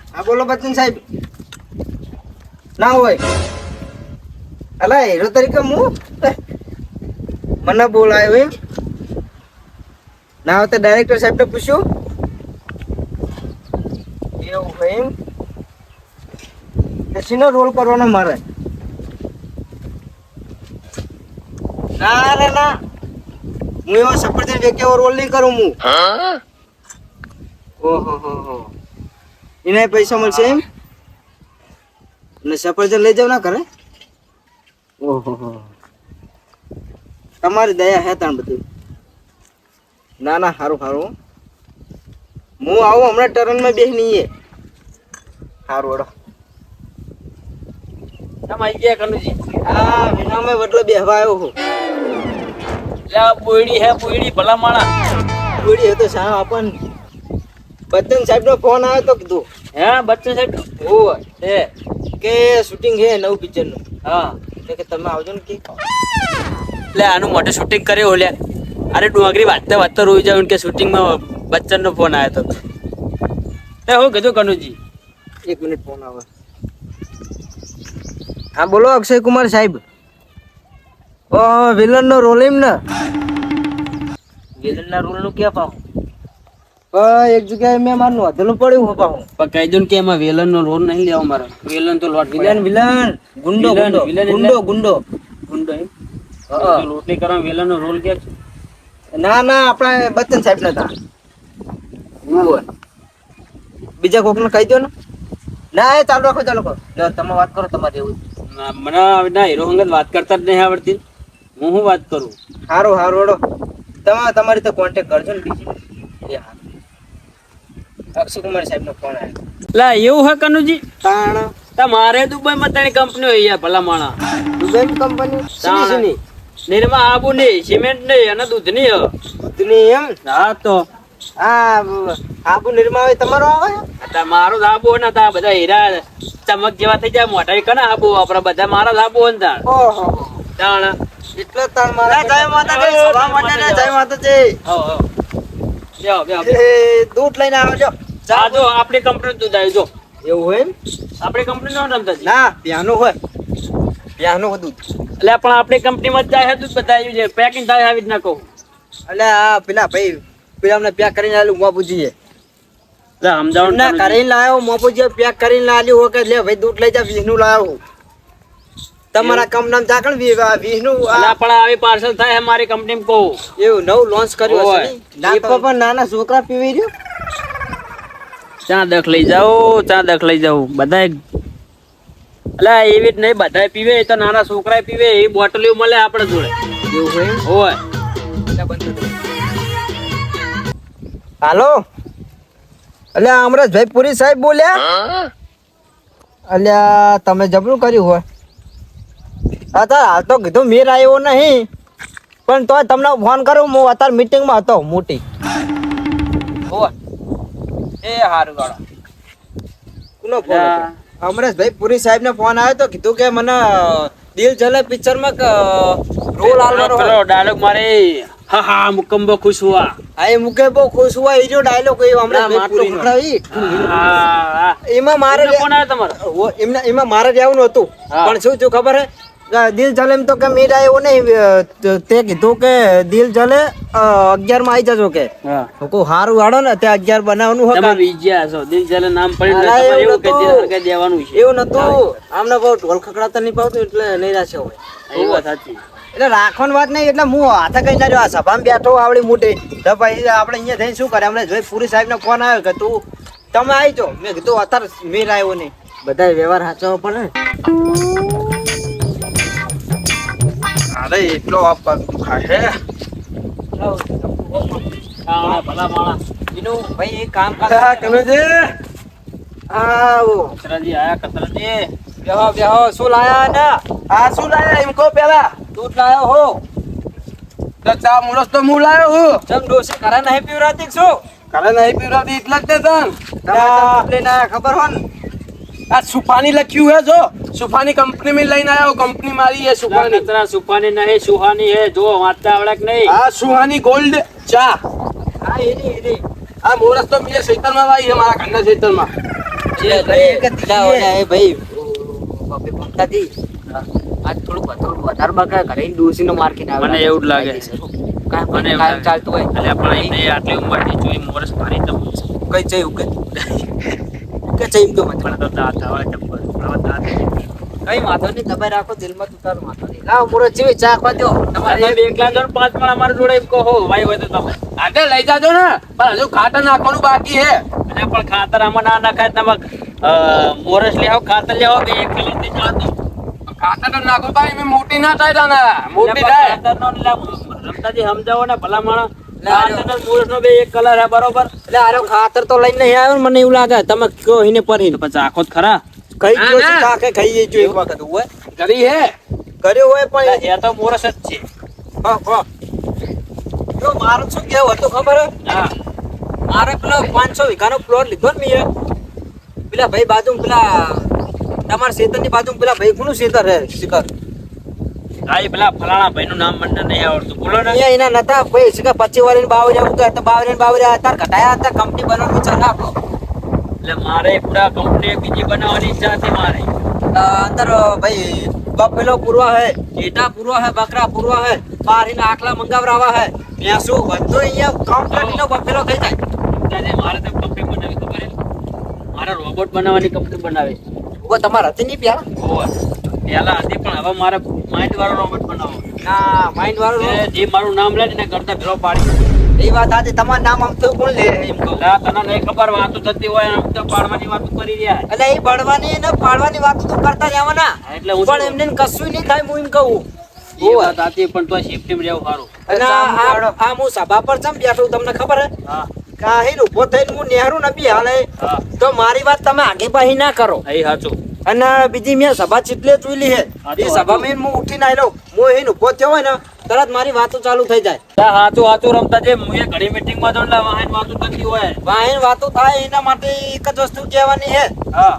હા બોલો બચ્ચન સાહેબ. ના હોય અલા હીરો તરીકે હું મને બોલાયો એમ ના હોય તો ડાયરેક્ટર સાહેબ ને પૂછ્યું એવું હોય એમ શીનો રોલ કરવાનો મારે ના રે ના હું એવો સફરજન વ્યક્તિ એવો રોલ નહીં કરું હું ઓહો હો એના પૈસા મળશે એમ ને સફરજન લઈ જાવ ના કરે ઓહો હો તમારી દયા હે તાણ બધું ના ના સારું સારું હું આવું હમણાં ટર્નમાં બેસી નહીં સારું વડો તમે આવી ગયા કનુજી હા વિનામાં વડલો બેહવા આવ્યો હું લા બોયડી હે બોયડી ભલા માણા બોડી હતો સાહેબ આપણ બચ્ચન સાહેબ નો ફોન આવ્યો તો કીધું હે બચ્ચન સાહેબ ઓય હે કે શૂટિંગ હે નવું પિક્ચર નું હા એટલે કે તમે આવજો ને કે લે આનું મોટે શૂટિંગ કર્યો ઓલ્યા અરે ડોંગરી વાંચતા વાંચતા રોઈ જાવ કે શૂટિંગમાં બચ્ચન નો ફોન આવ્યો તો એ હું કીધું કનુજી 1 મિનિટ ફોન આવે હા બોલો અક્ષય કુમાર સાહેબ ઓ વિલન નો રોલ એમ ને વિલન ના રોલ નું ક્યાં પાઉં એક જગ્યાએ મેં મારનું અધેલું પડ્યું હો પાહું પણ કહી દઉં કે એમાં વિલન નો રોલ નહીં લેવો મારે વિલન તો લોટ વિલન વિલન ગુંડો વિલન, ગુંડો વિલન ગુંડો એટલે? ગુંડો ગુંડો એમ હા. લોટલી કરવા વિલન નો રોલ ક્યાં છે ના ના આપણા બચ્ચન સાહેબ ના હતા ઓય બીજા કોક ને કહી દો ને ના એ ચાલુ રાખો ચાલુ કરો લો તમે વાત કરો તમારે એવું મને ના હીરો અંગત વાત કરતા જ નહીં આવડતી હું વાત કરું સારું સારું ઓડો તમે તમારી તો કોન્ટેક્ટ કરજો ને બીજી એ હા અક્ષય કુમાર સાહેબ નો ફોન આવ્યો લા એવું હે કનુજી તાણ તમારે દુબઈમાં ત્રણ કંપનીઓ અહીંયા ભલા માણા દુબઈ કંપની તાણ. શની નિરમા આબુ નહીં સિમેન્ટ નહીં અને દૂધ નહીં દુની એમ હા તો આ આબુ નિર્મા તમારો આવે મારો જ આબુ ને તા બધા હીરા ચમક જેવા થઈ જાય મોટા કના આબુ આપડા બધા મારા જ આબુ ને તાણ ઓહો તાણ એટલે તાર મારા જય માતાજી સભા માટે જય માતાજી હો હો બેહો બેહો એ દૂધ લઈને આવજો આ જો આપણી કંપની દૂધ આવ્યું જો એવું હોય એમ આપણી કંપની નો રમતા ના ત્યાંનું હોય ત્યાંનું હોય દૂધ એટલે પણ આપણી કંપનીમાં જ જાય છે દૂધ બધા આવ્યું છે પેકિંગ થાય આવી જ ના કહું એટલે આ પેલા ભાઈ પેલા અમને પેક કરીને આલ્યું મોપુજીએ એટલે સમજાવું ના કરીને લાવ્યો મોપુજીએ પેક કરીને આલ્યું હોય કે લે ભાઈ દૂધ લઈ જા 20 નું લાવ્યો તમારા કંપનીમાં ચાકણ 20 નું એટલે પણ આવી પાર્સલ થાય મારી કંપનીમાં કહું એવું નવું લોન્ચ કર્યું હશે ઓય. નહીં? એ પણ નાના છોકરા પીવી રહ્યો ચા દખ લઈ જાઓ ચા દખ લઈ જાઓ બધા એટલે એવી જ નહીં બધા પીવે એ તો નાના છોકરા પીવે એ બોટલીઓ મળે આપણે જોડે એવું હોય એમ? હોય હાલો અલ્યા અમરેશભાઈ પુરી સાહેબ બોલ્યા અલ્યા તમે જબરું કર્યું હોય અત્યારે હાલ તો કીધું મેર આવ્યો નહીં પણ તોય તમને ફોન કરું હું અત્યારે મીટિંગમાં હતો મોટી હોય એ હારું ગાળો કોનો ફોન હતો? અમરેશભાઈ પુરી સાહેબ ને ફોન આવ્યો તો કીધું કે મને દિલ જલે પિક્ચર માં રોલ આલવાનો હોય. ડાયલોગ મારે હા હા મુકંબો ખુશ હુઆ આ એ મુકે બહુ ખુશ હોય એ જો ડાયલોગ એ અમરેશભાઈ પુરી નો. હા એમાં મારે ફોન આવ્યો તમારો એમાં મારે જવાનું હતું હા. પણ શું થયું ખબર હે દિલ જલે એમ તો કે મેર આવ્યો નહીં તે કીધું કે દિલ જલે 11 માં આવી જજો કે હા હું કહું હારું હાડો ને ત્યાં 11 બનાવવાનું તમે હોય વિજયા છો દિલ જલે નામ પડી અલા, તમારે એવું એવું કે નતું. દિલ હરકે દેવાનું છે એવું નતું આમને બહુ ઢોલ ખકડાતા નહીં પાવતું એટલે નહીં રાખ્યો હોય એ વાત સાચી એટલે રાખવાની વાત નહીં એટલે હું હાથે કઈ ના રહ્યો આ સભામાં બેઠો આવડી મોટી તો પછી આપણે અહીંયા જઈને શું કરે અમને જોઈ પુરી સાહેબ નો ફોન આવ્યો કે તું તમે આવી જાઓ મેં કીધું અત્યારે મેર આવ્યો નહીં બધા વ્યવહાર સાચવવો પડે ને. અરે એટલો આપવા ખાય હે કાણા ભલા માણા બીનું ભાઈ એક કામ કર કનુજી આવો કતરાજી આયા કતરાજી બેહો બેહો શું લાયા ને આ શું લાયા એમ કહો પેલા દૂધ લાયો હો તો ચા મુરસ તો હું લાયો હું ચમ ડોસી કરે નહીં પીવરાતી કે શું કાલે નહીં પીવડાવતી એટલે જ તે તન તમે લઈને આયા ખબર હો ને આ સુફાની લખ્યું હે જો સુફાની કંપની में લઈને આયો કંપની મારી है સુફાની કચરા સુપાની નહીં સુહાની હે જો વાંચતા આવડે કે નહીં આ સુહાની ગોલ્ડ ચા હા એની આ મોરસ તો બીજા ખેતરમાં વાઈ છે મારા ઘરના ખેતરમાં જે ભાઈ કે દીધા હોય એ ભાઈ બાપે પંક્તાથી આજ થોડું વધારે બકા ઘરે ડોસીનો માર્કેટ આવે મને એવું જ લાગે કાંઈ મને એવું કાંઈ લાગે. ચાલતું હોય એટલે પણ એ આટલી ઉંમરની જોઈ મોરસ મારી તો કઈ જયું કે જયું તો મત પણ તો દાંત આવે ચપ્પલ હવે દાંત કઈ વાંધો નહીં તમે રાખો દિલમાં તું તારું વાંધો નહીં લાવ મુરત જેવી ચા ખવા દો તમારે બે એકલા જો ને પાંચ પણ અમારા જોડે એમ કહો ભાઈ હોય તો તમે આગળ લઈ જાજો ને પણ હજુ ખાતર નાખવાનું બાકી હે અને પણ ખાતર આમાં ના નાખાય તમે મોરસ લેવો ખાતર લેવો બે એક કિલો થી જાતો ખાતર તો નાખો ભાઈ મેં મોટી ના થાય તાના મોટી થાય ખાતરનો એટલે રમતાજી સમજાવો ને ભલા માણસ ખાતરનો મોરસનો બે એક કલર હે બરોબર એટલે આરો ખાતર તો લઈને નહીં આવ્યો ને મને એવું લાગે તમે કયો એને પરી તો પછી આખો જ ખરા કઈ ના, ગયો ના. કાકે ખાઈ જો એક વખત હોય કરી હે કર્યો હોય પણ એ તો મોરસ જ છે હા હા તો મારું શું કેવું હતું ખબર હે? હા મારે પેલો 500 વીઘાનો પ્લોટ લીધો ને મેં પેલા ભાઈ બાજુ પેલા તમારા ખેતરની બાજુ પેલા ભાઈ કોનું ખેતર હે શિખર હા એ પેલા ફલાણા ભાઈનું નામ મને નહીં આવડતું બોલો ને અહીંયા એના નતા ભાઈ શિખર 25 વાળી બાવરિયા ઉગા તો બાવરિયા અત્યારે ઘટાયા હતા કંપની બનાવવાનું વિચાર રાખો એટલે મારે પૂરા કંપની બીજી બનાવવાની ઈચ્છા હતી મારે અંદર ભાઈ બફેલો પૂરવા હે ઘેટા પૂરવા હે બકરા પૂરવા હે બારીના આટલા મંગાવરાવા હે ભેંસો બધું અહીંયા કમ્પ્લીટ નો બફેલો થઈ જાય ત્યારે મારે તો કંપની બનાવી ખબર હે મારે રોબોટ બનાવવાની કંપની બનાવી ઉગો તમારા હતી નહીં પ્યારા હોવે. પહેલા હતી પણ હવે મારે માઇન્ડ વાળો રોબોટ બનાવવો ના માઇન્ડ વાળું એ જે મારું નામ લે ને એને કરતા ભેળો પાડી એ વાત આજે તમારું નામ આમ તો કોણ લે એમ કહું ના તને નહીં ખબર વાતો થતી હોય આમ તો પાડવાની વાતો કરી રહ્યા એટલે એ બળવાની ને પાડવાની વાતો તો કરતા રહેવાના એટલે હું પણ એમને કશું નહીં થાય હું એમ કહું એ વાત હતી પણ તો સેફટી રહેવું સારું અને આ હું સભા પર ચમ બેઠું તમને ખબર હે હા કાહીન ઉભો થઈને હું નેહરું ન બી હાલે હા તો મારી વાત તમે આગે પાછી ના કરો એ સાચું અને બીજી મેં સભા ચીટલે જોઈલી હે હા તો એ સભામાં હું ઉઠીને આવેલો હું એને ઉભો થયો હોય ને તરત મારી વાતો ચાલુ થઈ જાય હાચું હાચું રમતા જે હું એ ઘણી મીટિંગમાં તો એટલે વાહન વાતો થતી હોય વાહીન વાતો થાય એના માટે એક જ વસ્તુ કહેવાની હે હા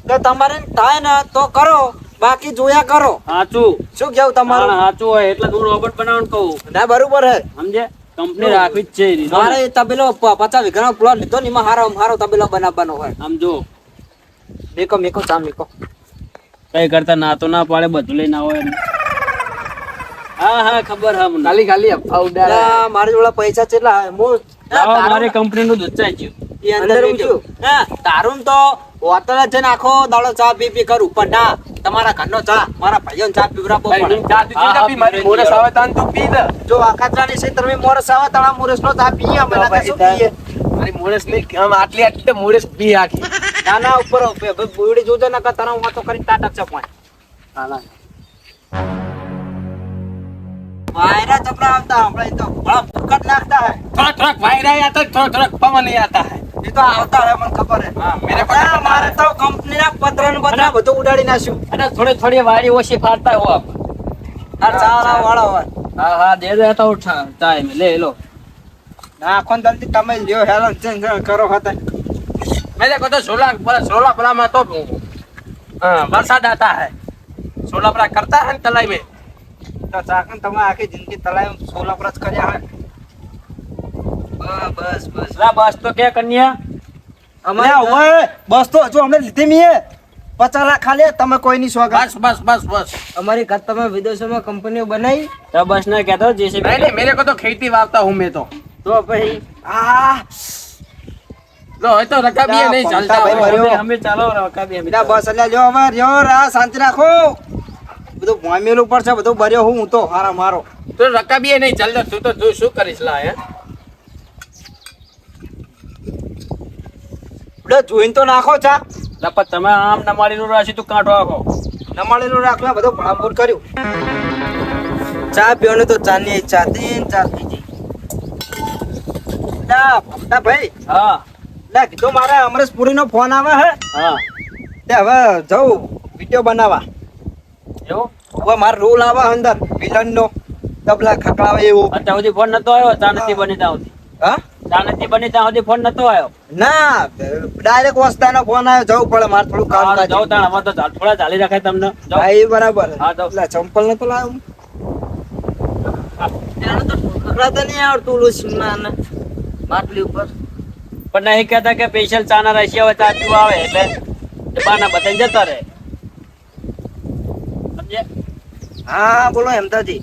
કે તમારે થાય ને તો કરો બાકી જોયા કરો હાચું શું કેવું તમારું હાચું હોય એટલે હું રોબોટ બનાવવાનું કહું ના બરોબર હે સમજે કંપની રાખવી જ છે એની. મારે એ તબેલો 50 વીઘાનો પ્લોટ લીધો ને એમાં હારો તબેલો બનાવવાનો હોય આમ જો મેકો ચા મેકો કઈ કરતા ના તો ના પાડે બધું લઈને આવો એમ હા હા ખબર હા મને ખાલી અફવા ઉડાડે અલા, મારી જોડે પૈસા કેટલા હે? હું આવો મારી કંપની નું દૂધ ચાઈ ગયું એ અંદર ઊંચું. હા, તારું ને તો હોટલ જ છે ને આખો દાડો ચા પી કરું પણ ના તમારા ઘરનો ચા મારા ભાઈઓને ચા પીવડાવવો પડે. ચા તું હા, પી મારી હા, મોરસ આવે તાન તું પી લે જો આખાત્રાની છે તમે મોરસ આવે તારા મોરસનો ચા પીએ અમે ના કશું પીએ. મારી મોરસ નહીં આમ આટલી તો મોરસ પી આખી ના ના ઉપર બોયડી જોજો ના તારા હું વાતો કરી ટાટા ચપાય વાયરા ચપડા આવતા હમણાં તો બડા ફૂકટ નાખતા હે થોડા વાયરા आता થોડા પવન नहीं आता है એ તો આવતા હે મને ખબર હે हाँ मेरे को ના, મારે તો કંપનીના પત્ર ને બધા બધું ઉડાડી નાખ્યું અને થોડી થોડી વારી ઓછી ફાડતા હો આપ આ ચા વાળો હોય હા હા દે દે તો ઉઠા ચાય में ले लो નાખો ને જલ્દી તમે લ્યો હેલો ચેન્જ કરો હતા मेरे को तो सोलह बड़ा में तो बरसात आता है सोलह बड़ा करता है तलाई में તો ચાકન તમે આખી જિંદગી તલાય સોલા પર જ કર્યા હે બસ બસ લા બસ તો કે કન્યા અમારે ઓય બસ તો હજુ અમે લીધી મીએ 50 લાખ ખાલી તમે કોઈ ની સોગા बस बस बस बस અમારી ઘર તમે વિદેશોમાં કંપનીઓ બનાવી તો બસ ને કહેતો જેસીબી नहीं नहीं मेरे को तो खेती वावता हूँ मैं तो તો પછી આ लो ये तो रखा भी है नहीं ना, चलता भाई, है बड़े- અમે ચાલો રકા બી બીજા બસ એટલે લ્યો હવે લ્યો રા શાંતિ રાખો બધું ભોમેલું ઉપર છે બધું ભર્યો હું તો હારા મારો तो रखा भी है नहीं चल तू तो तू शू करीश ला है એટલે જોઈને તો નાખો ચા લપત તમે આમ નમાડી નું રાશી તું કાઢો આખો નમાળેલું રાખ્યું બધું ભણાપૂર કર્યું ચા પીવાનું તો ચા ની ઈચ્છા હતી ને ચા પી જઈ ભમતા ભાઈ હા લે કીધું મારે અમરેશપુરી નો ફોન આવે હે હા તે હવે જવું વિડીયો બનાવવા એવું હવે મારો રોલ આવે અંદર વિલન નો તબલા ખકડાવે એવું અત્યાર સુધી ફોન નતો આવ્યો ચા નથી બની ત્યાં સુધી હા ચા નથી બની ત્યાં સુધી ફોન નતો આવ્યો. ના ડાયરેક્ટ વસ્તાનો ફોન આવ્યો, જવું પડે મારે થોડું કામ હા, કાજ. જાઓ તાણ, હવે તો થોડા ચાલી રાખે તમને. જાઓ. હા એ બરાબર. હા, જાઓ. એટલે ચંપલ નતો લાવ્યો. એને તો પકડાતા નહીં આવડતું ઓલું સીમાને માટલી ઉપર. પણ નહીં કહેતા કે સ્પેશિયલ ચા ના રશિયા હોય, ચા પીવા આવે એટલે એ બાના બતાઈને જતા રહે. સમજ્યા? હા બોલો હેમતાજી.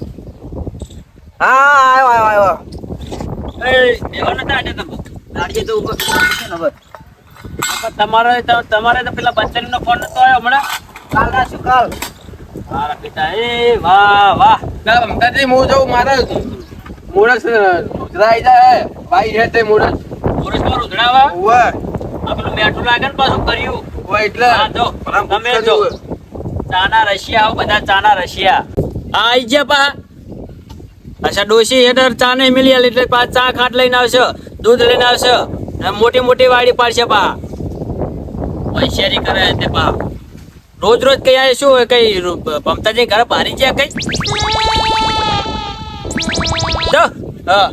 હા આવ્યો આવ્યો આવ્યો. એ એવા નતા આડે તમે. દાડીએ તો ઉપર છે ને હવે. પણ તમારે તો પેલા બચ્ચાનો ફોન નતો આવ્યો હમણાં. કાલ રાખ્યું કાલ. મારા પિતા એ વાહ વાહ. ના મમતાજી હું જઉં મારે મુરસ ઉધરાઈ જાય ભાઈ છે તે મુરસ પુરુષ પર ઉધડાવા ઉવે. આ પેલું મેઠું લાગે ને પાછું કર્યું. હોય એટલે હા, જો તમે જો ચાના રશિયા આવો, બધા ચાના રશિયા આ આઈ ગયા પા. અચ્છા ડોશી હેઠળ ચા નહીં મિલી એટલે પાછા ચા ખાટ લઈને આવશે, દૂધ લઈને આવશે, અને મોટી મોટી વાડી પાડશે પા. હોશિયારી કરે તે પા. રોજ રોજ કઈ આ શું હોય, કઈ મમતાજી ઘરે ભારી છે કઈ. જો હા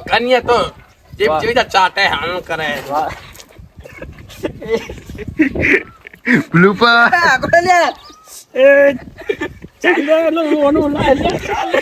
કન્યા તો જેમ જેવી રીતે ચાટે હાણ કરે બ્લુપર. ચાલો